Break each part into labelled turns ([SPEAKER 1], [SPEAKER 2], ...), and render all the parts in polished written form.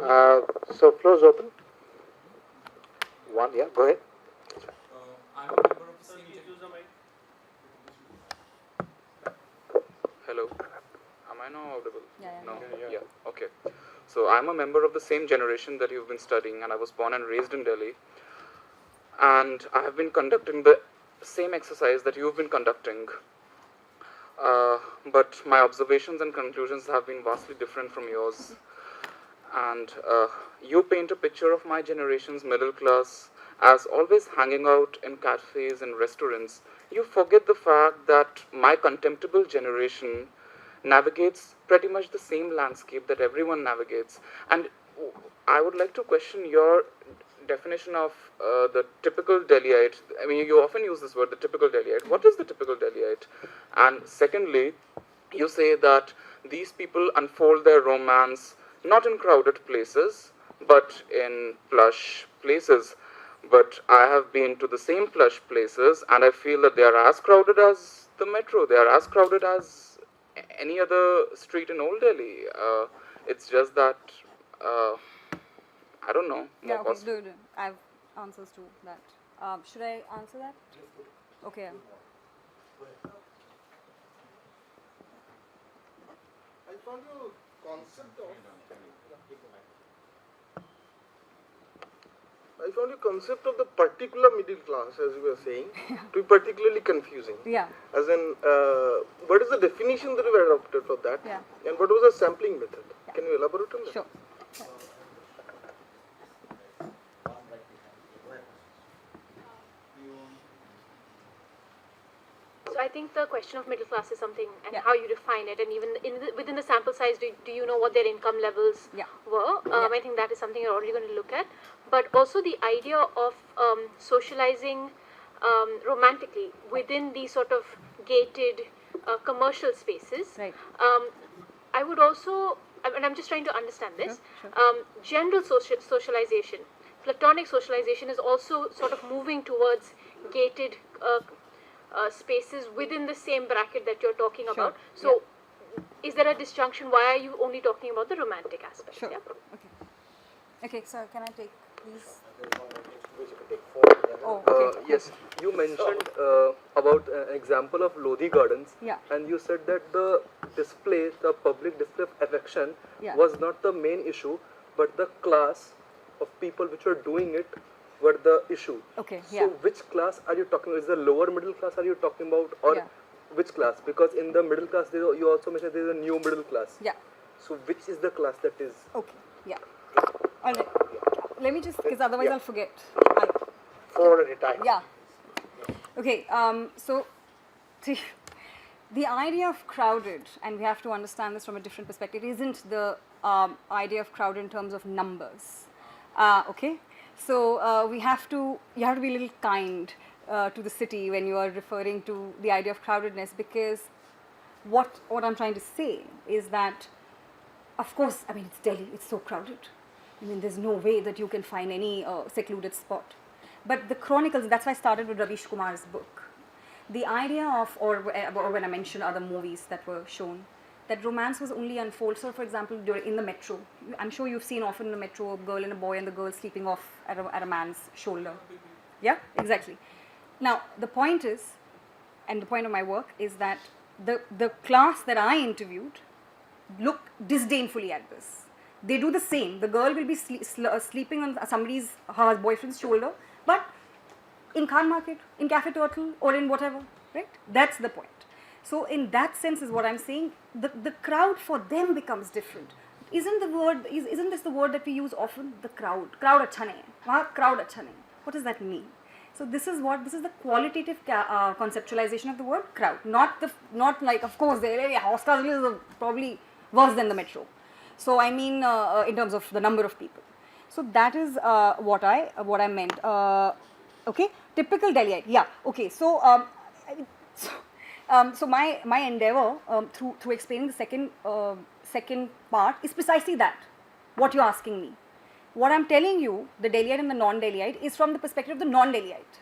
[SPEAKER 1] So floor's open. One, yeah, go ahead.
[SPEAKER 2] I'm a member of the same. Hello, am I now audible?
[SPEAKER 3] Yeah.
[SPEAKER 2] No. Yeah. Okay. So I'm a member of the same generation that you've been studying, and I was born and raised in Delhi. And I have been conducting the same exercise that you've been conducting. But my observations and conclusions have been vastly different from yours. And you paint a picture of my generation's middle class as always hanging out in cafes and restaurants. You forget the fact that my contemptible generation navigates pretty much the same landscape that everyone navigates. And I would like to question your definition of the typical Delhiite. I mean, you often use this word, the typical Delhiite. What is the typical Delhiite? And secondly, you say that these people unfold their romance not in crowded places, but in plush places. But I have been to the same plush places, and I feel that they are as crowded as the metro. They are as crowded as any other street in Old Delhi. It's just that, I don't know.
[SPEAKER 3] Yeah, okay, do. I have answers to that. Should I answer that? Okay.
[SPEAKER 4] I found your concept of the particular middle class, as you were saying, to be particularly confusing.
[SPEAKER 3] Yeah.
[SPEAKER 4] As in, what is the definition that you have adopted for that?
[SPEAKER 3] Yeah.
[SPEAKER 4] And what was the sampling method? Yeah. Can you elaborate on that?
[SPEAKER 3] Sure.
[SPEAKER 5] So I think the question of middle class is something, and how you define it, and even within the sample size, do you know what their income levels were? I think that is something you're already going to look at. But also the idea of socializing romantically within these sort of gated commercial spaces.
[SPEAKER 3] Right.
[SPEAKER 5] I would also, and I'm just trying to understand this, general socialization, platonic socialization is also sort of moving towards gated spaces within the same bracket that you're talking about. So, is there a disjunction? Why are you only talking about the romantic aspect?
[SPEAKER 3] Sure.
[SPEAKER 5] Yeah?
[SPEAKER 3] Okay, so can I take these?
[SPEAKER 6] Oh, okay. Yes, you mentioned about an example of Lodhi Gardens, and you said that the display, the public display of affection was not the main issue, but the class of people which were doing it were the issue.
[SPEAKER 3] Okay,
[SPEAKER 6] so which class are you talking about? Is the lower middle class are you talking about, or which class? Because in the middle class, you also mentioned there is a new middle class.
[SPEAKER 3] Yeah.
[SPEAKER 6] So which is the class that is?
[SPEAKER 3] Okay, yeah. All right. Let me just, because otherwise I'll forget.
[SPEAKER 1] Four at a time.
[SPEAKER 3] Yeah. Okay, so the idea of crowded, and we have to understand this from a different perspective, isn't the idea of crowded in terms of numbers. Okay? So you have to be a little kind to the city when you are referring to the idea of crowdedness, because what I'm trying to say is that, of course, I mean, it's Delhi, it's so crowded. I mean, there's no way that you can find any secluded spot. But the chronicles, that's why I started with Ravish Kumar's book. The idea of, or when I mentioned other movies that were shown, that romance was only unfold. So, for example, in the metro, I'm sure you've seen often in the metro a girl and a boy, and the girl sleeping off at a man's shoulder. Yeah, exactly. Now, the point is, and the point of my work is that the class that I interviewed look disdainfully at this. They do the same. The girl will be sleeping on her boyfriend's shoulder, but in Khan Market, in Cafe Turtle, or in whatever, right? That's the point. So in that sense is what I'm saying, the crowd for them becomes different. Isn't this the word that we use often? The crowd. Crowd acha nahi hai. Crowd acha nahi. What does that mean? So this is the qualitative conceptualization of the word crowd. Not like, of course, the hostels is probably worse than the metro. So I mean in terms of the number of people. So that is what I meant. Okay, typical Delhiite. Yeah. Okay. So so my endeavor through explaining the second part is precisely that. What you're asking me. What I'm telling you, the Delhiite and the non-Delhiite, is from the perspective of the non-Delhiite.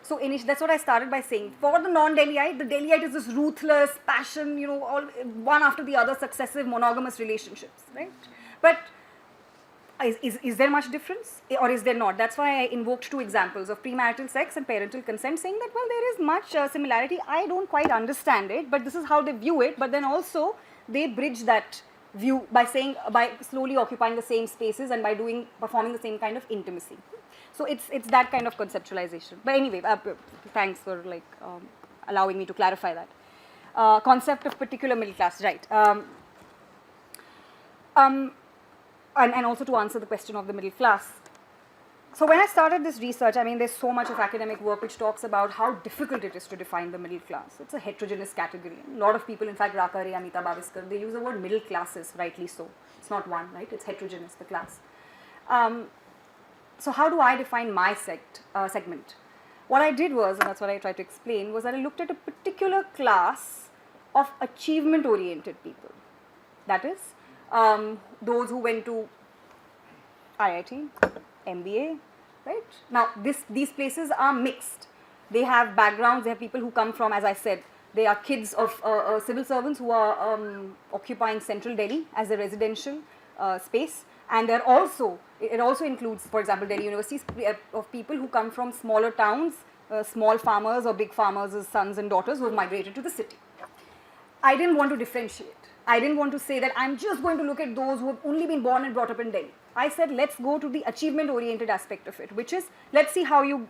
[SPEAKER 3] So that's what I started by saying. For the non-Delhiite, the Delhiite is this ruthless passion, all one after the other successive monogamous relationships, right? But Is there much difference or is there not? That's why I invoked 2 examples of premarital sex and parental consent, saying that, well, there is much similarity. I don't quite understand it, but this is how they view it. But then also they bridge that view by saying, by slowly occupying the same spaces and by performing the same kind of intimacy. So it's that kind of conceptualization. But anyway, thanks for allowing me to clarify that. Concept of particular middle class, right. And also to answer the question of the middle class. So when I started this research, I mean, there's so much of academic work which talks about how difficult it is to define the middle class. It's a heterogeneous category. A lot of people, in fact, Rakare, Amita Baviskar, they use the word middle classes, rightly so. It's not one, right? It's heterogeneous, the class. So how do I define my segment? What I did was, and that's what I tried to explain, was that I looked at a particular class of achievement-oriented people. That is, those who went to IIT, MBA, right? Now, these places are mixed. They have backgrounds, they have people who come from, as I said, they are kids of civil servants who are occupying central Delhi as a residential space. And it also includes, for example, Delhi universities of people who come from smaller towns, small farmers or big farmers' sons and daughters who have migrated to the city. I didn't want to differentiate. I didn't want to say that I'm just going to look at those who have only been born and brought up in Delhi. I said, let's go to the achievement-oriented aspect of it, which is, let's see how you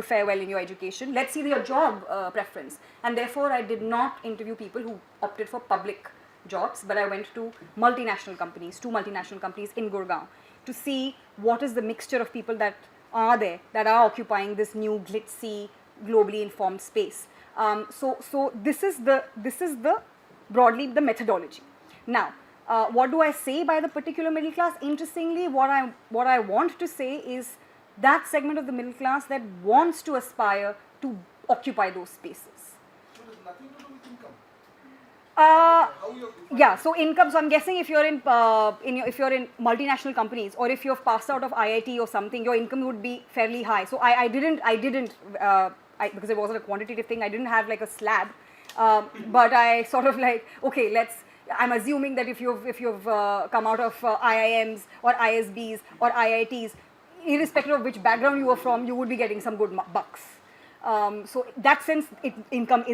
[SPEAKER 3] fare well in your education. Let's see your job preference. And therefore, I did not interview people who opted for public jobs, but I went to multinational companies, 2 multinational companies in Gurgaon, to see what is the mixture of people that are there, that are occupying this new glitzy, globally informed space. So this is the broadly the methodology. Now, what do I say by the particular middle class? Interestingly, what I want to say is that segment of the middle class that wants to aspire to occupy those spaces.
[SPEAKER 4] So there's nothing to do with income.
[SPEAKER 3] Yeah, so income. So I'm guessing if you're in multinational companies or if you've passed out of IIT or something, your income would be fairly high. So I didn't because it wasn't a quantitative thing. I didn't have like a slab, but I sort of like, okay, I'm assuming that if you've come out of IIMs or ISBs or IITs, irrespective of which background you were from, you would be getting some good bucks. So in that sense, income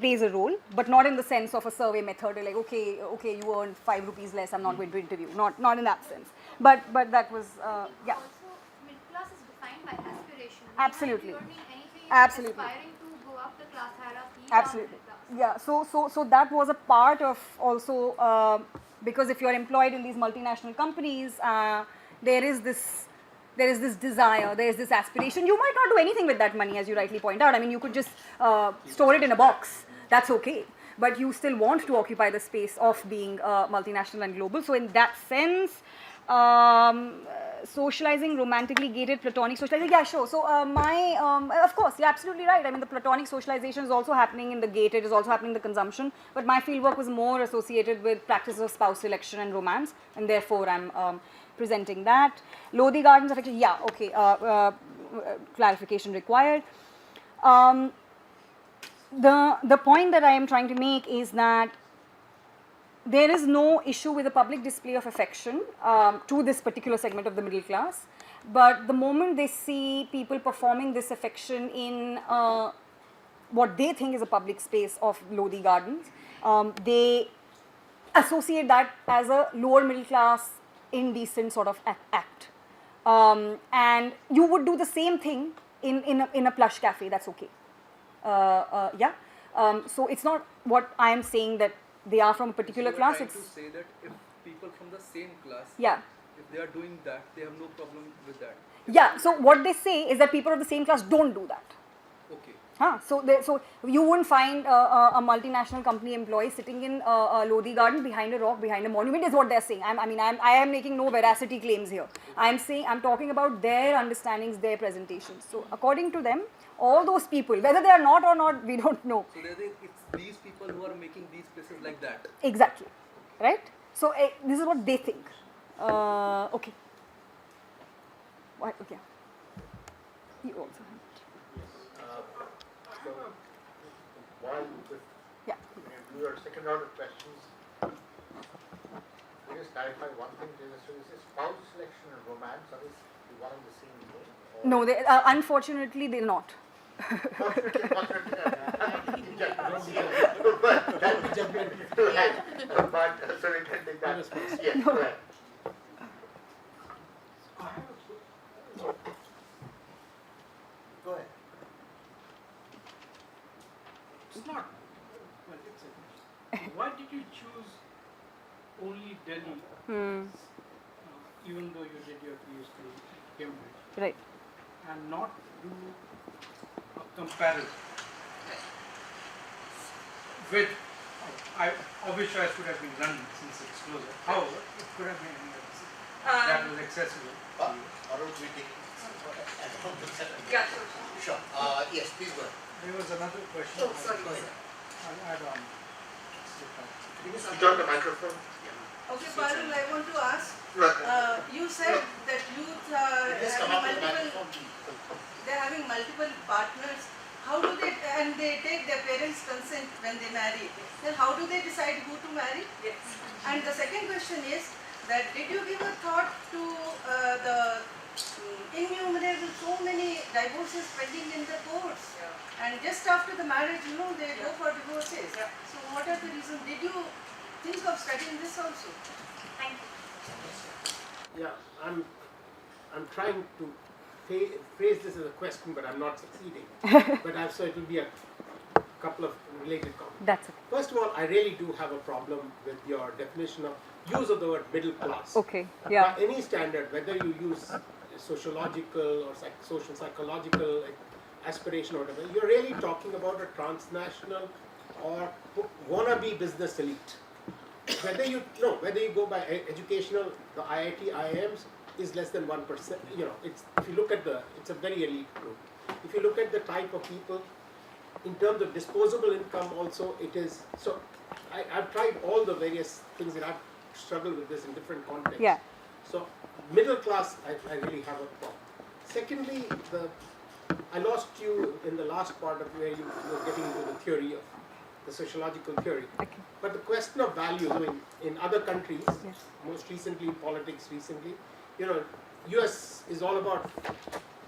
[SPEAKER 3] plays a role, but not in the sense of a survey method. Like, okay, you earned 5 rupees less, I'm not going to interview. Not in that sense. But that was yeah.
[SPEAKER 7] Also, middle class is defined by aspiration.
[SPEAKER 3] Absolutely.
[SPEAKER 7] Absolutely. Aspiring to go up the class hierarchy.
[SPEAKER 3] Absolutely. Yeah. So that was a part of also because if you're employed in these multinational companies, there is this desire, there is this aspiration. You might not do anything with that money, as you rightly point out. I mean, you could just store it in a box. That's okay. But you still want to occupy the space of being multinational and global. So in that sense, socializing, romantically gated, platonic socializing, yeah, sure. So of course, you're absolutely right. I mean, the platonic socialization is also happening in the gated, is also happening in the consumption. But my fieldwork was more associated with practices of spouse selection and romance, and therefore I'm presenting that. Lodi Gardens affection, yeah, okay, clarification required. The point that I am trying to make is that there is no issue with the public display of affection to this particular segment of the middle class, but the moment they see people performing this affection in what they think is a public space of Lodi Gardens, they associate that as a lower middle class indecent sort of act, and you would do the same thing in a plush cafe. That's okay. Yeah. So it's not what I am saying that they are from a particular class.
[SPEAKER 6] Trying to say that if people from the same class,
[SPEAKER 3] yeah,
[SPEAKER 6] if they are doing that, they have no problem with that.
[SPEAKER 3] Yeah. So what they say is that people of the same class don't do that.
[SPEAKER 6] Okay.
[SPEAKER 3] So you won't find a multinational company employee sitting in a Lodi garden behind a rock, behind a monument, is what they're saying. I am making no veracity claims here. I'm talking about their understandings, their presentations. So according to them, all those people, whether they are not or not, we don't know.
[SPEAKER 6] So it's these people who are making these places like that.
[SPEAKER 3] Exactly, right? So this is what they think. Okay. What? Okay. You also.
[SPEAKER 1] So, while
[SPEAKER 3] Yeah.
[SPEAKER 1] do your second round of questions, let us clarify one thing. So this is spouse selection and romance? Are they one and the same thing?
[SPEAKER 3] No, they, unfortunately, they're not.
[SPEAKER 1] But so we can take that. Yes, go ahead. Go ahead.
[SPEAKER 8] It's not. Well, it's why did you choose only Delhi, even though you did your PhD in Cambridge,
[SPEAKER 3] Right.
[SPEAKER 8] and not do a comparison with? I wish I should have been London since it's closer. However, it could have been any other city that was accessible.
[SPEAKER 1] Or else we take
[SPEAKER 3] Yeah,
[SPEAKER 1] Sure. Yes, please go ahead.
[SPEAKER 8] There was another question.
[SPEAKER 1] Oh, sorry, go ahead.
[SPEAKER 8] I'll add on.
[SPEAKER 1] Switch on the microphone.
[SPEAKER 9] Okay, Parul, I want to ask,
[SPEAKER 1] Right.
[SPEAKER 9] you said that youth are they're having multiple partners. How do they, and they take their parents' consent when they marry, then how do they decide who to marry? Yes. And the second question is that did you give a thought to the innumerable, so many divorces pending in the courts? Yeah. And just after the marriage, they go for divorces. Yeah. So what are the reasons? Did you think of studying this also? Thank you.
[SPEAKER 10] Yeah, I'm trying to phrase this as a question, but I'm not succeeding. So it will be a couple of related comments.
[SPEAKER 3] That's it.
[SPEAKER 10] First of all, I really do have a problem with your definition of use of the word middle class.
[SPEAKER 3] Okay. Yeah.
[SPEAKER 10] By any standard, whether you use sociological or social psychological aspiration or whatever, you're really talking about a transnational or wannabe business elite. Whether you go by educational, the IIT, IIMs is less than 1%. If you look at it's a very elite group. If you look at the type of people, in terms of disposable income, also it is. So I've tried all the various things, and I've struggled with this in different contexts.
[SPEAKER 3] Yeah.
[SPEAKER 10] So middle class, I really have a problem. Secondly, I lost you in the last part of where you were getting into the theory of the sociological theory.
[SPEAKER 3] Okay.
[SPEAKER 10] But the question of value in other countries,
[SPEAKER 3] Yes.
[SPEAKER 10] most recently in politics recently, US is all about,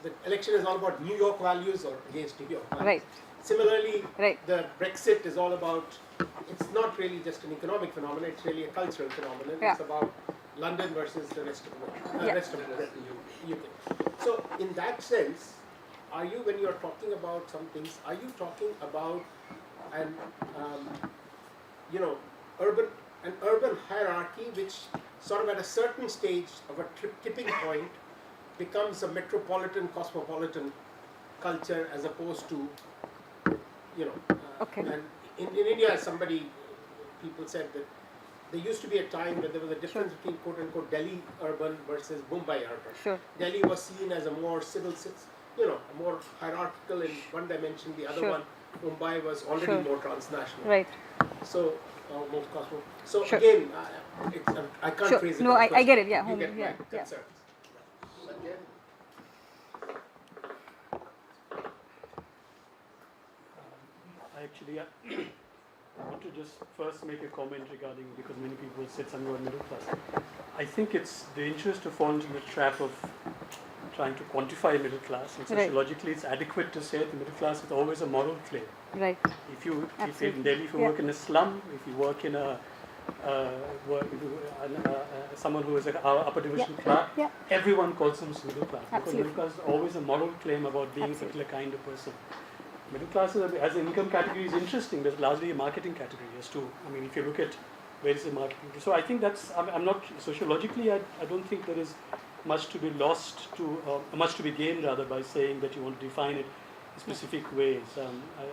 [SPEAKER 10] the election is all about New York values or against New York values.
[SPEAKER 3] Right.
[SPEAKER 10] Similarly,
[SPEAKER 3] Right.
[SPEAKER 10] the Brexit is all about, it's not really just an economic phenomenon, it's really a cultural phenomenon.
[SPEAKER 3] Yeah.
[SPEAKER 10] It's about London versus the rest of the world,
[SPEAKER 3] Yeah.
[SPEAKER 10] rest of the UK. So in that sense, when you're talking about some things, are you talking about an urban hierarchy which sort of at a certain stage of a tipping point becomes a metropolitan, cosmopolitan culture as opposed to,
[SPEAKER 3] Okay.
[SPEAKER 10] and in India people said that there used to be a time when there was a difference between quote unquote Delhi urban versus Bombay urban.
[SPEAKER 3] Sure.
[SPEAKER 10] Delhi was seen as a more more hierarchical in one dimension, the other
[SPEAKER 3] Sure.
[SPEAKER 10] one, Mumbai was already
[SPEAKER 3] Sure.
[SPEAKER 10] more transnational.
[SPEAKER 3] Right.
[SPEAKER 10] So, more cosmopolitan. So
[SPEAKER 3] Sure.
[SPEAKER 10] again, I can't
[SPEAKER 3] Sure.
[SPEAKER 10] phrase it.
[SPEAKER 3] No,
[SPEAKER 10] as a
[SPEAKER 3] I
[SPEAKER 10] question.
[SPEAKER 3] get it. Yeah.
[SPEAKER 10] You
[SPEAKER 3] Home.
[SPEAKER 10] get my
[SPEAKER 3] Yeah. Yeah.
[SPEAKER 10] concerns.
[SPEAKER 8] I want to just first make a comment regarding, because many people said something about middle class. I think it's dangerous to fall into the trap of trying to quantify middle class. And
[SPEAKER 3] Right.
[SPEAKER 8] sociologically, it's adequate to say the middle class is always a moral claim.
[SPEAKER 3] Right.
[SPEAKER 8] If in
[SPEAKER 3] Absolutely.
[SPEAKER 8] Delhi, if you
[SPEAKER 3] Yeah.
[SPEAKER 8] work in a slum, if you work in someone who is an upper division clerk,
[SPEAKER 3] Yeah.
[SPEAKER 8] everyone calls themselves middle class. Because
[SPEAKER 3] Absolutely.
[SPEAKER 8] middle class is always a moral claim about being a particular kind of person. Middle class as an income category is interesting, but it's largely a marketing category if you look at where is the marketing. So I think I'm not, sociologically, I don't think there is much to be much to be gained rather by saying that you want to define it in specific ways.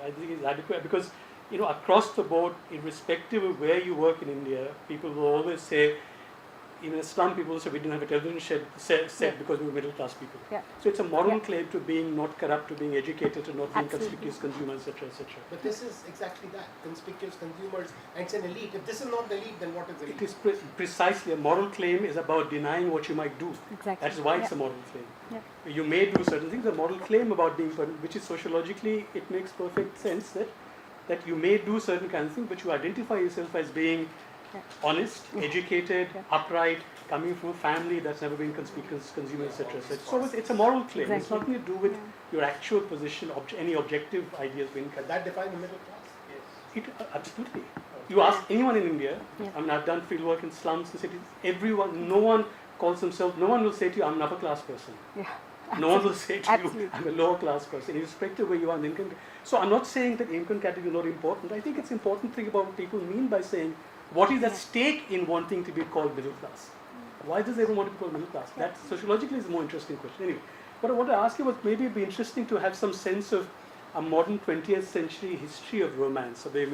[SPEAKER 8] I think it's adequate because, across the board, irrespective of where you work in India, people will always say, even in slum, people will say we didn't have a television set because we were middle class people.
[SPEAKER 3] Yeah.
[SPEAKER 8] So it's a moral
[SPEAKER 3] Yeah.
[SPEAKER 8] claim to being not corrupt, to being educated, to not being
[SPEAKER 3] Absolutely.
[SPEAKER 8] conspicuous consumers, etc., etc.
[SPEAKER 10] But this is exactly that, conspicuous consumers, and it's an elite. If this is not the elite, then what is elite?
[SPEAKER 8] It is precisely a moral claim is about denying what you might do.
[SPEAKER 3] Exactly.
[SPEAKER 8] That is why it's
[SPEAKER 3] Yeah.
[SPEAKER 8] a moral claim.
[SPEAKER 3] Yeah.
[SPEAKER 8] You may do certain things. A moral claim about being, which is sociologically, it makes perfect sense that you may do certain kinds of things, but you identify yourself as being
[SPEAKER 3] Yeah.
[SPEAKER 8] honest, educated,
[SPEAKER 3] Yeah.
[SPEAKER 8] upright, coming from a family that's never been consumer, etc. So it's a moral claim. It's nothing to do with your actual position, any objective ideas being.
[SPEAKER 10] Can that define the middle class?
[SPEAKER 8] It, absolutely. You ask anyone in India, I mean, I've done field work in slums and cities, everyone, no one calls himself, no one will say to you, I'm an upper class person.
[SPEAKER 3] Yeah.
[SPEAKER 8] No one will say to you, I'm a lower class person, irrespective of where you are in income. So I'm not saying that income category is not important. I think it's important to think about what people mean by saying, what is at stake in wanting to be called middle class? Why does everyone want to be called middle class? That sociologically is a more interesting question. Anyway, what I want to ask you was maybe it'd be interesting to have some sense of a modern 20th century history of romance. So, if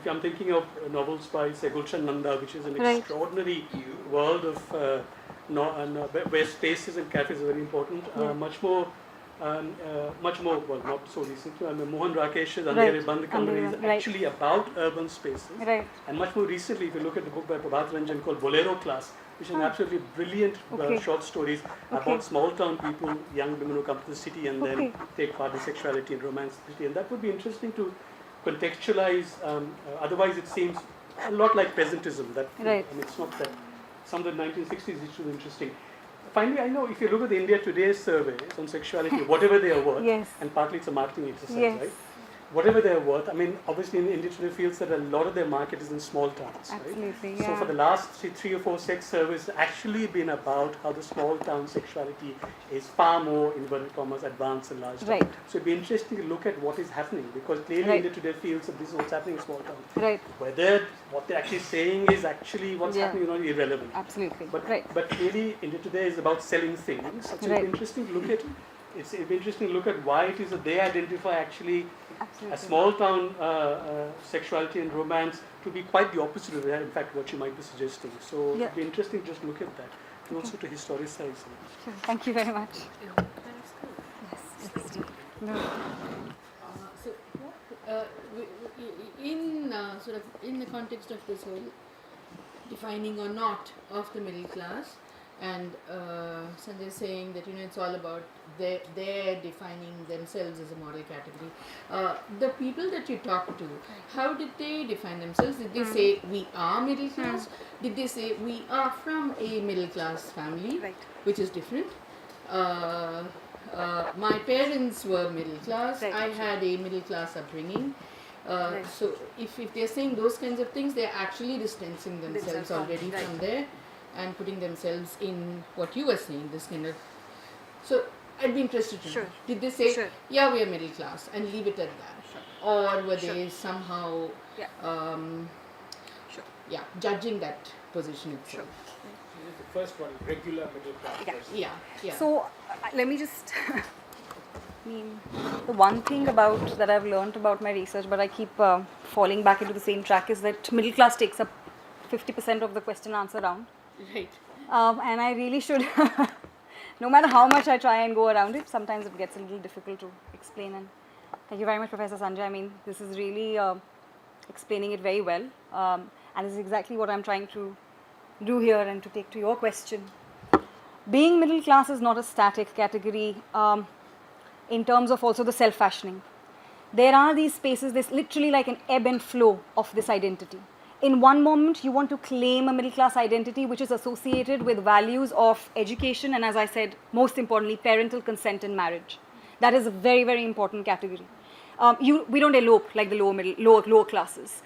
[SPEAKER 8] I'm thinking of novels by, say, Gulshan Nanda, which is an extraordinary world of where spaces and cafes are very important, much more, well, not so recently. I mean, Mohan Rakesh's Andheri Bandh Kamari is actually about urban spaces. And much more recently, if you look at the book by Prabhat Ranjan called Bolero Class, which is an absolutely brilliant short stories about small town people, young women who come to the city and then take part in sexuality and romance in the city. And that would be interesting to contextualize. Otherwise, it seems a lot like peasantism. That I mean, it's not that. Some of the 1960s issues are interesting. Finally, I know if you look at the India Today surveys on sexuality, whatever they are worth, and partly it's a marketing exercise, right? Whatever they are worth, I mean, obviously in India Today feels that a lot of their market is in small towns,
[SPEAKER 3] Absolutely,
[SPEAKER 8] right? So for the last three or four sex surveys, actually been about how the small town sexuality is far more, inverted commas, advanced and large towns. So it'd be interesting to look at what is happening, because clearly India Today feels that this is what's happening in small towns. Whether what they're actually saying is actually what's happening is not irrelevant.
[SPEAKER 3] Absolutely.
[SPEAKER 8] But clearly India Today is about selling things. So it'd be interesting to look at. It'd be interesting to look at why it is that they identify actually a small town sexuality and romance to be quite the opposite of that, in fact, what you might be suggesting. So it'd be interesting to just look at that and also to historicize it.
[SPEAKER 3] Sure. Thank you very much.
[SPEAKER 11] In the context of this whole defining or not of the middle class, and Sanjay saying that it's all about their defining themselves as a moral category. The people that you talk to, how did they define themselves? Did they say we are middle class? Did they say we are from a middle class family, which is different? My parents were middle class. I had a middle class upbringing. So if they're saying those kinds of things, they're actually distancing themselves already from there and putting themselves in what you were saying, this kind of. So I'd be interested to know. Did they say, yeah, we are middle class and leave it at that? Or were they somehow judging that position itself?
[SPEAKER 10] The first one, regular middle class.
[SPEAKER 11] Yeah.
[SPEAKER 3] So let me just the one thing that I've learned about my research, but I keep falling back into the same track, is that middle class takes up 50% of the question answer round. And I really should, no matter how much I try and go around it, sometimes it gets a little difficult to explain. And thank you very much, Professor Sanjay. I mean, this is really explaining it very well. And this is exactly what I'm trying to do here, and to take to your question. Being middle class is not a static category in terms of also the self-fashioning. There are these spaces, there's literally like an ebb and flow of this identity. In one moment, you want to claim a middle class identity which is associated with values of education and, as I said, most importantly, parental consent in marriage. That is a very, very important category. We don't elope like the lower classes.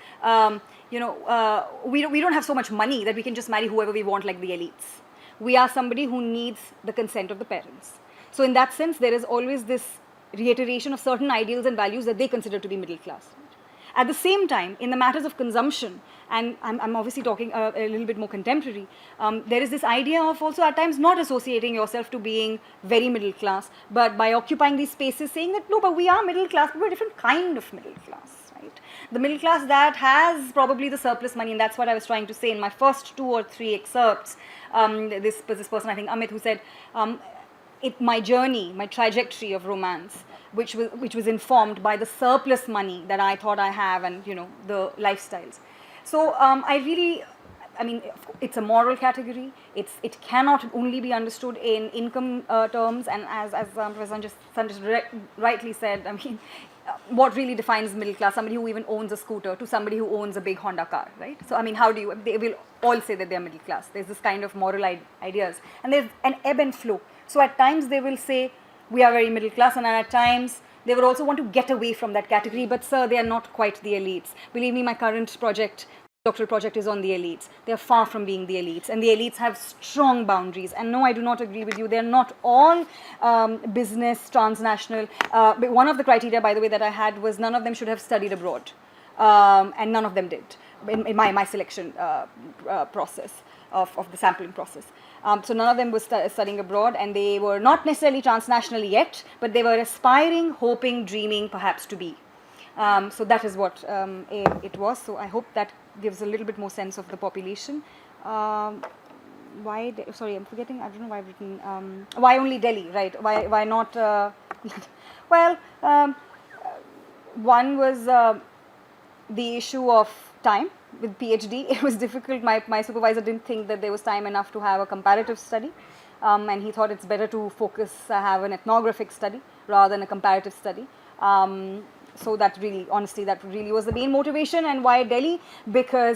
[SPEAKER 3] We don't have so much money that we can just marry whoever we want like the elites. We are somebody who needs the consent of the parents. So in that sense, there is always this reiteration of certain ideals and values that they consider to be middle class. At the same time, in the matters of consumption, and I'm obviously talking a little bit more contemporary, there is this idea of also at times not associating yourself to being very middle class, but by occupying these spaces saying that, no, but we are middle class, but we're a different kind of middle class, right? The middle class that has probably the surplus money, and that's what I was trying to say in my first 2 or 3 excerpts. This person, I think Amit, who said, my journey, my trajectory of romance, which was informed by the surplus money that I thought I have and, the lifestyles. So I really, I mean, it's a moral category. It cannot only be understood in income terms. And as Professor Sanjay rightly said, I mean, what really defines middle class? Somebody who even owns a scooter to somebody who owns a big Honda car, right? So I mean, how do you? They will all say that they are middle class. There's this kind of moral ideas, and there's an ebb and flow. So at times they will say we are very middle class, and at times they would also want to get away from that category. But sir, they are not quite the elites. Believe me, my current doctoral project is on the elites. They are far from being the elites, and the elites have strong boundaries. And no, I do not agree with you. They are not all business, transnational. But one of the criteria, by the way, that I had was none of them should have studied abroad, and none of them did in my selection process of the sampling process. So none of them was studying abroad, and they were not necessarily transnational yet, but they were aspiring, hoping, dreaming, perhaps to be. So that is what it was. So I hope that gives a little bit more sense of the population. Sorry, I'm forgetting. I don't know why I've written. Why only Delhi, right? Why not? Well, one was the issue of time with PhD. It was difficult. My supervisor didn't think that there was time enough to have a comparative study, and he thought it's better to focus, have an ethnographic study rather than a comparative study. So that really, honestly, that really was the main motivation. And why Delhi?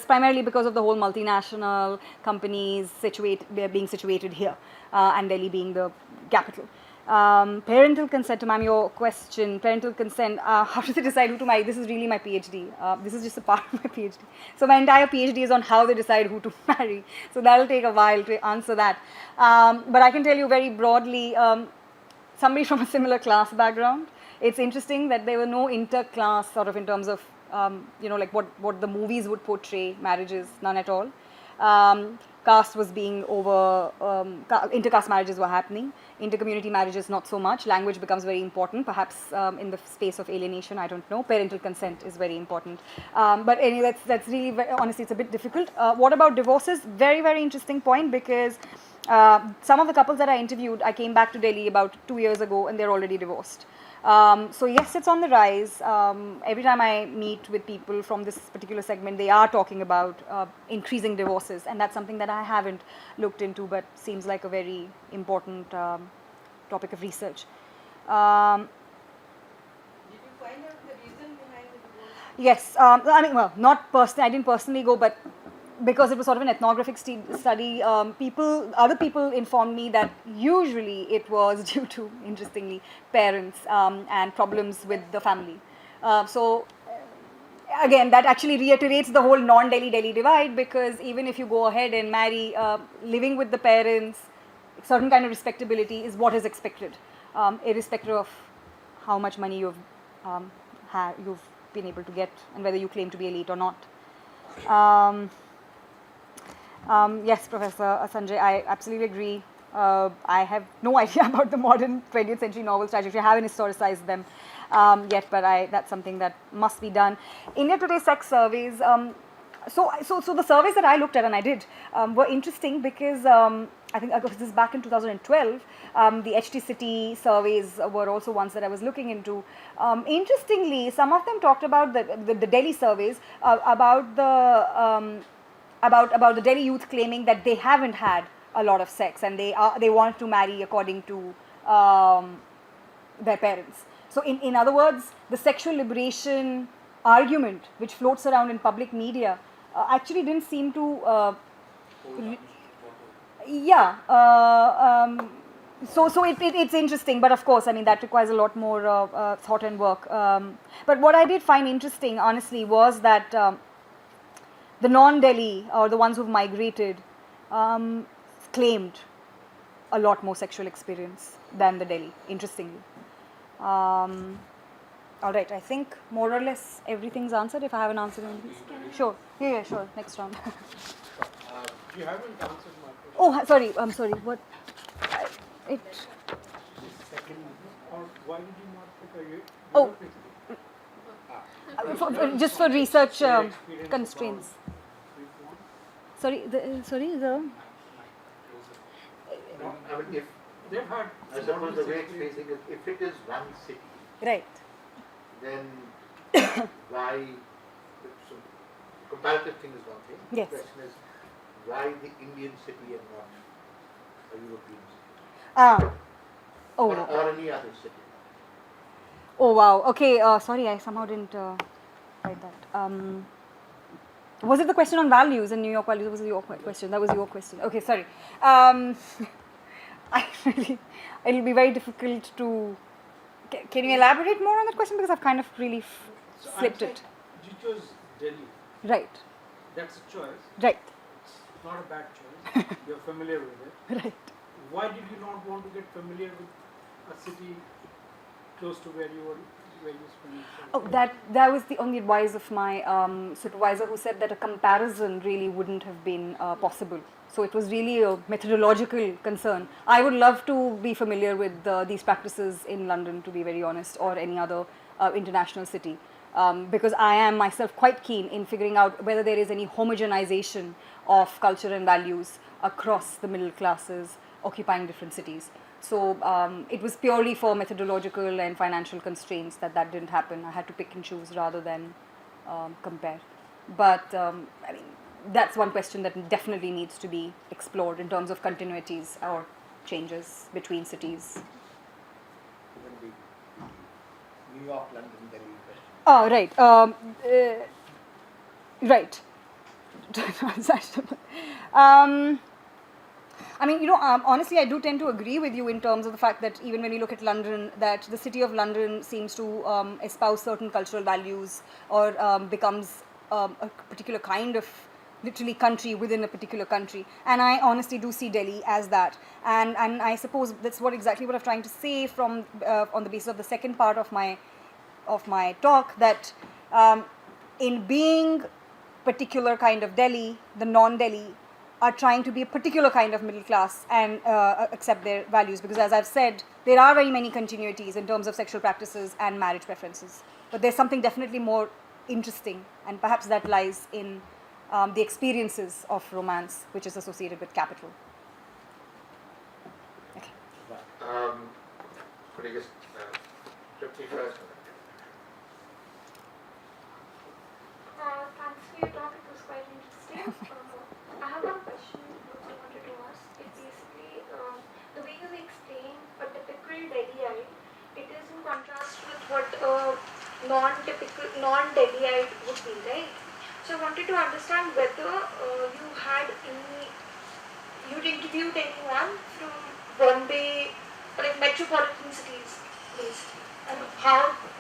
[SPEAKER 3] Primarily because of the whole multinational companies being situated here, and Delhi being the capital. Parental consent, ma'am, your question, parental consent, how do they decide who to marry? This is really my PhD. This is just a part of my PhD. So my entire PhD is on how they decide who to marry. So that will take a while to answer that. But I can tell you very broadly, somebody from a similar class background, it's interesting that there were no inter-class sort of in terms of, like what the movies would portray marriages, none at all. Caste was being over, inter-caste marriages were happening, inter-community marriages not so much. Language becomes very important, perhaps in the space of alienation, I don't know. Parental consent is very important. But anyway, that's really, honestly, it's a bit difficult. What about divorces? Very, very interesting point, because some of the couples that I interviewed, I came back to Delhi about 2 years ago, and they're already divorced. So yes, it's on the rise. Every time I meet with people from this particular segment, they are talking about increasing divorces, and that's something that I haven't looked into, but seems like a very important topic of research.
[SPEAKER 9] Did you find out the reason behind the divorce?
[SPEAKER 3] Yes, I mean, well, not personally, I didn't personally go, but because it was sort of an ethnographic study, other people informed me that usually it was due to, interestingly, parents and problems with the family. So again, that actually reiterates the whole non-Delhi-Delhi divide, because even if you go ahead and marry, living with the parents, certain kind of respectability is what is expected, irrespective of how much money you've been able to get and whether you claim to be elite or not. Yes, Professor Sanjay, I absolutely agree. I have no idea about the modern 20th century novels trajectory. I haven't historicized them yet, but that's something that must be done. India Today sex surveys. So the surveys that I looked at, and I did, were interesting because I think this is back in 2012. The HT City surveys were also ones that I was looking into. Interestingly, some of them talked about the Delhi surveys about the Delhi youth claiming that they haven't had a lot of sex, and they want to marry according to their parents. So in other words, the sexual liberation argument which floats around in public media actually didn't seem to so it's interesting, but of course, I mean, that requires a lot more thought and work. But what I did find interesting, honestly, was that the non-Delhi, or the ones who've migrated, claimed a lot more sexual experience than the Delhi, interestingly. All right, I think more or less everything's answered. If I haven't answered anything, sure. Yeah, sure. Next round.
[SPEAKER 10] You haven't answered my question.
[SPEAKER 3] Oh, sorry. I'm sorry. What?
[SPEAKER 10] Second, or why did you not pick a
[SPEAKER 3] just for research constraints. Sorry,
[SPEAKER 1] I mean, if
[SPEAKER 10] they've had,
[SPEAKER 1] I suppose the way it's facing is, if it is one city,
[SPEAKER 3] right,
[SPEAKER 1] then why? So comparative thing is one thing.
[SPEAKER 3] Yes.
[SPEAKER 1] The question is, why the Indian city and not a European city?
[SPEAKER 3] Oh.
[SPEAKER 1] Or any other city?
[SPEAKER 3] Oh wow. Okay. Sorry, I somehow didn't write that. Was it the question on values and New York values? Was it your question? That was your question. Okay, sorry. It'll be very difficult to. Can you elaborate more on that question, because I've kind of really flipped it.
[SPEAKER 10] You chose Delhi.
[SPEAKER 3] Right.
[SPEAKER 10] That's a choice.
[SPEAKER 3] Right.
[SPEAKER 10] It's not a bad choice. You're familiar with it.
[SPEAKER 3] Right.
[SPEAKER 10] Why did you not want to get familiar with a city close to where you spent?
[SPEAKER 3] Oh, that was the only advice of my supervisor, who said that a comparison really wouldn't have been possible. So it was really a methodological concern. I would love to be familiar with these practices in London, to be very honest, or any other international city, because I am myself quite keen in figuring out whether there is any homogenization of culture and values across the middle classes occupying different cities. So it was purely for methodological and financial constraints that didn't happen. I had to pick and choose rather than compare. But I mean, that's one question that definitely needs to be explored in terms of continuities or changes between cities.
[SPEAKER 1] Even the New York, London, Delhi question.
[SPEAKER 3] Oh, right. Right. I mean, honestly, I do tend to agree with you in terms of the fact that even when we look at London, that the city of London seems to espouse certain cultural values, or becomes a particular kind of literally country within a particular country. And I honestly do see Delhi as that. And I suppose that's exactly what I'm trying to say from on the basis of the second part of my talk, that in being particular kind of Delhi, the non-Delhi are trying to be a particular kind of middle class and accept their values, because as I've said, there are very many continuities in terms of sexual practices and marriage preferences. But there's something definitely more interesting, and perhaps that lies in the experiences of romance, which is associated with capital. Okay.
[SPEAKER 1] Could I just Tripti first?
[SPEAKER 7] Thanks for your talk, it was quite interesting. I have one question which I wanted to ask. It's basically the way you explain a typical Delhiite, it is in contrast with what a non-Delhiite would be, right? So I wanted to understand whether you'd interviewed anyone from Bombay, like metropolitan cities, basically, and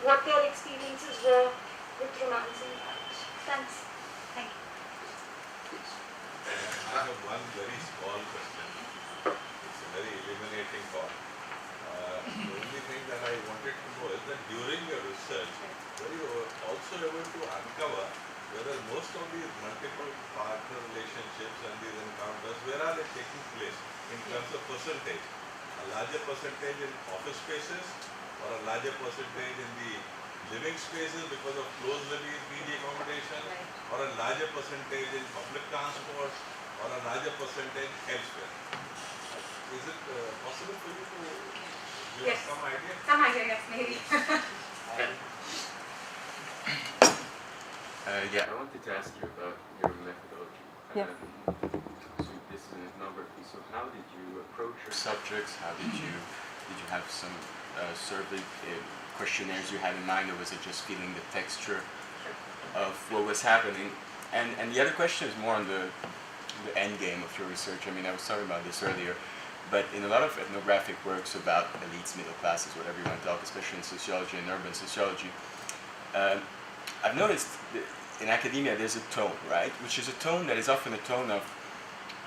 [SPEAKER 7] what their experiences were with romance and marriage. Thanks. Thank you.
[SPEAKER 12] I have one very small question. It's a very illuminating thought. The only thing that I wanted to know is that during your research, were you also able to uncover whether most of these multiple partner relationships and these encounters, where are they taking place in terms of percentage? A larger percentage in office spaces, or a larger percentage in the living spaces because of closed living PG accommodation, or a larger percentage in public transport, or a larger percentage elsewhere? Is it possible for you to give us some idea?
[SPEAKER 7] Some idea, yes, maybe.
[SPEAKER 13] Yeah, I wanted to ask you about your methodology.
[SPEAKER 3] Yeah.
[SPEAKER 13] So this is an ethnography. So how did you approach your subjects? How did you have some survey questionnaires you had in mind, or was it just feeling the texture of what was happening? And the other question is more on the end game of your research. I mean, I was talking about this earlier, but in a lot of ethnographic works about elites, middle classes, whatever you want to talk, especially in sociology and urban sociology, I've noticed that in academia there's a tone, right? Which is a tone that is often a tone of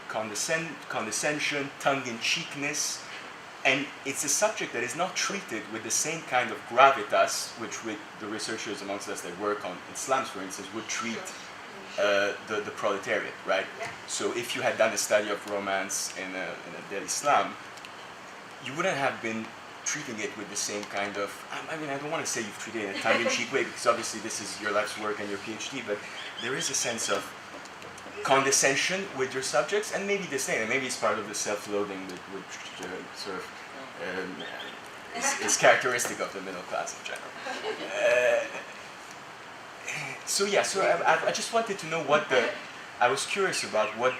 [SPEAKER 13] condescension, tongue-in-cheekness, and it's a subject that is not treated with the same kind of gravitas which with the researchers amongst us that work on Islam, for instance, would treat the proletariat, right? So if you had done a study of romance in a Delhi Islam, you wouldn't have been treating it with the same kind of, I mean, I don't want to say you've treated it in a tongue-in-cheek way, because obviously this is your life's work and your PhD, but there is a sense of condescension with your subjects, and maybe disdain, and maybe it's part of the self-loathing which sort of is characteristic of the middle class in general. So I just wanted to know I was curious about what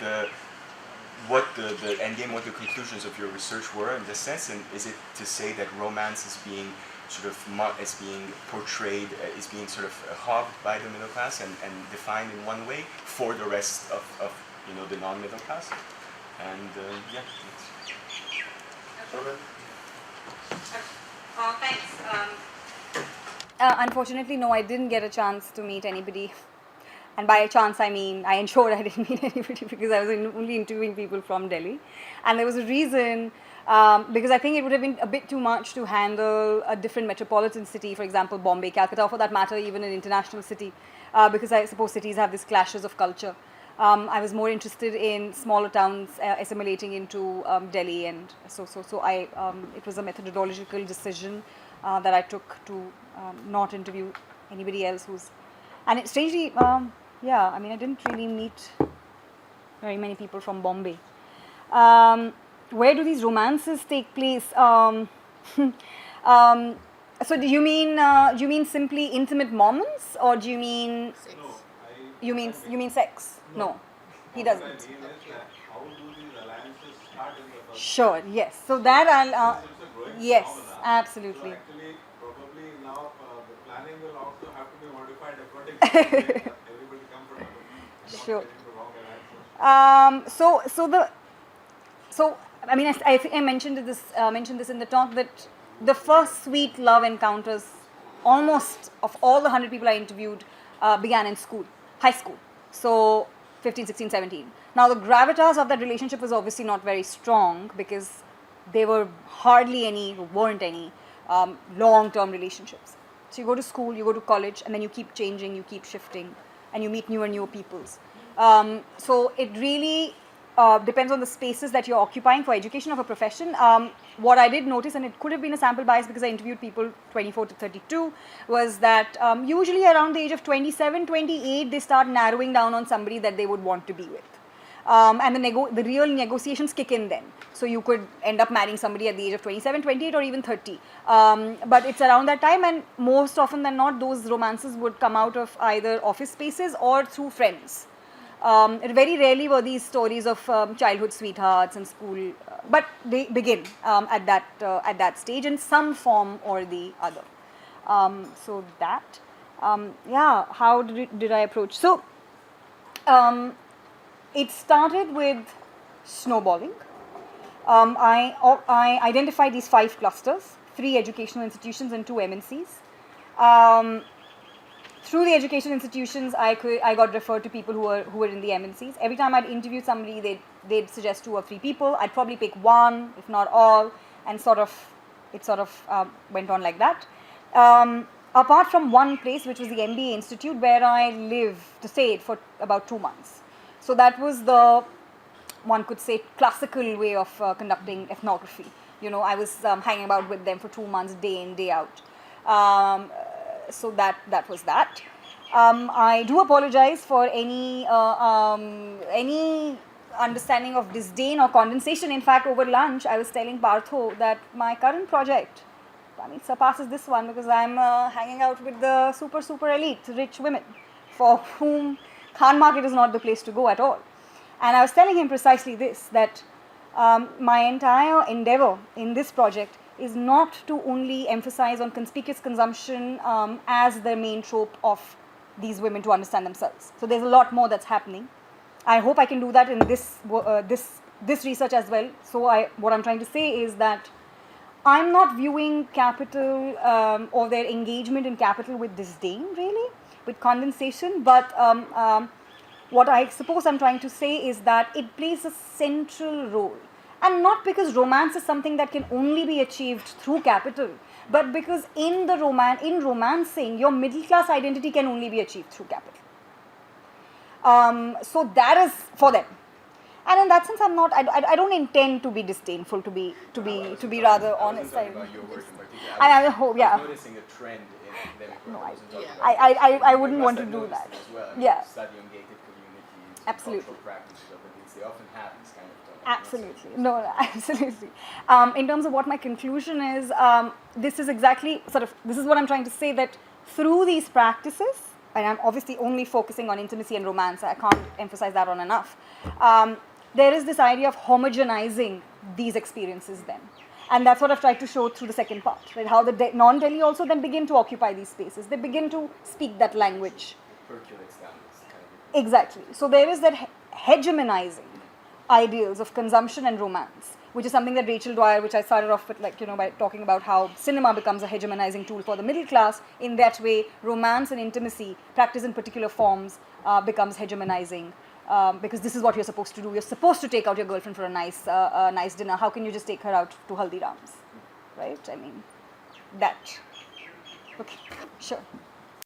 [SPEAKER 13] what the end game, what the conclusions of your research were in this sense, and is it to say that romance is being sort of is being portrayed, is being sort of hogged by the middle class and defined in one way for the rest of the non-middle class? And yeah.
[SPEAKER 3] Thanks. Unfortunately, no, I didn't get a chance to meet anybody. And by chance, I mean, I ensured I didn't meet anybody because I was only interviewing people from Delhi. And there was a reason, because I think it would have been a bit too much to handle a different metropolitan city, for example, Bombay, Calcutta, or for that matter, even an international city, because I suppose cities have these clashes of culture. I was more interested in smaller towns assimilating into Delhi, and so it was a methodological decision that I took to not interview anybody else who's, and it strangely, yeah, I mean, I didn't really meet very many people from Bombay. Where do these romances take place? So do you mean simply intimate moments, or do you mean sex?
[SPEAKER 12] No,
[SPEAKER 3] you mean sex? No, he doesn't.
[SPEAKER 12] How do these alliances start in the first
[SPEAKER 3] Sure. Yes. So that I'll. Yes.
[SPEAKER 12] phenomena.
[SPEAKER 3] Absolutely.
[SPEAKER 12] So actually, probably now the planning will also have to be modified according to everybody comfortable.
[SPEAKER 3] Sure. So I mean, I think I mentioned this in the talk, that the first sweet love encounters, almost of all the 100 people I interviewed, began in school, high school. So 15, 16, 17. Now the gravitas of that relationship was obviously not very strong because there were hardly any, weren't any long-term relationships. So you go to school, you go to college, and then you keep changing, you keep shifting, and you meet newer peoples. So it really depends on the spaces that you're occupying for education of a profession. What I did notice, and it could have been a sample bias because I interviewed people 24 to 32, was that usually around the age of 27, 28, they start narrowing down on somebody that they would want to be with. And the real negotiations kick in then. So you could end up marrying somebody at the age of 27, 28, or even 30. But it's around that time, and most often than not, those romances would come out of either office spaces or through friends. Very rarely were these stories of childhood sweethearts and school, but they begin at that stage in some form or the other. So that, yeah, how did I approach? So it started with snowballing. I identified these 5 clusters, 3 educational institutions and 2 MNCs. Through the education institutions, I got referred to people who were in the MNCs. Every time I'd interview somebody, they'd suggest 2 or 3 people. I'd probably pick one, if not all, and it sort of went on like that. Apart from one place, which was the MBA Institute, where I stayed for about 2 months. So that was the, one could say, classical way of conducting ethnography. You know, I was hanging about with them for 2 months, day in, day out. So that was that. I do apologize for any understanding of disdain or condensation. In fact, over lunch, I was telling Partho that my current project, I mean, surpasses this one because I'm hanging out with the super elite, rich women, for whom Khan market is not the place to go at all. And I was telling him precisely this, that my entire endeavor in this project is not to only emphasize on conspicuous consumption as the main trope of these women to understand themselves. So there's a lot more that's happening. I hope I can do that in this research as well. So what I'm trying to say is that I'm not viewing capital or their engagement in capital with disdain, really, with condensation, but what I suppose I'm trying to say is that it plays a central role. And not because romance is something that can only be achieved through capital, but because in romancing, your middle class identity can only be achieved through capital. So that is for them. And in that sense, I don't intend to be disdainful, to be rather honest.
[SPEAKER 13] I about your work in particular.
[SPEAKER 3] I hope, yeah.
[SPEAKER 13] I was noticing a trend in academic work.
[SPEAKER 3] No, I wouldn't want to do that.
[SPEAKER 13] As well.
[SPEAKER 3] Yeah.
[SPEAKER 13] Studying gated communities,
[SPEAKER 3] absolutely.
[SPEAKER 13] cultural practices of elites, they often have this kind of
[SPEAKER 3] absolutely. No, absolutely. In terms of what my conclusion is, this is exactly this is what I'm trying to say, that through these practices, and I'm obviously only focusing on intimacy and romance, I can't emphasize that on enough. there is this idea of homogenizing these experiences then. And that's what I've tried to show through the second part, right? How the non-Delhi also then begin to occupy these spaces. They begin to speak that language.
[SPEAKER 13] Percolates down this kind of.
[SPEAKER 3] Exactly. So there is that hegemonizing ideals of consumption and romance, which is something that Rachel Dwyer, which I started off with, like, you know, by talking about how cinema becomes a hegemonizing tool for the middle class. In that way, romance and intimacy, practiced in particular forms, becomes hegemonizing. Because this is what you're supposed to do. You're supposed to take out your girlfriend for a nice dinner. How can you just take her out to Haldiram's, right? I mean, that. Okay, sure.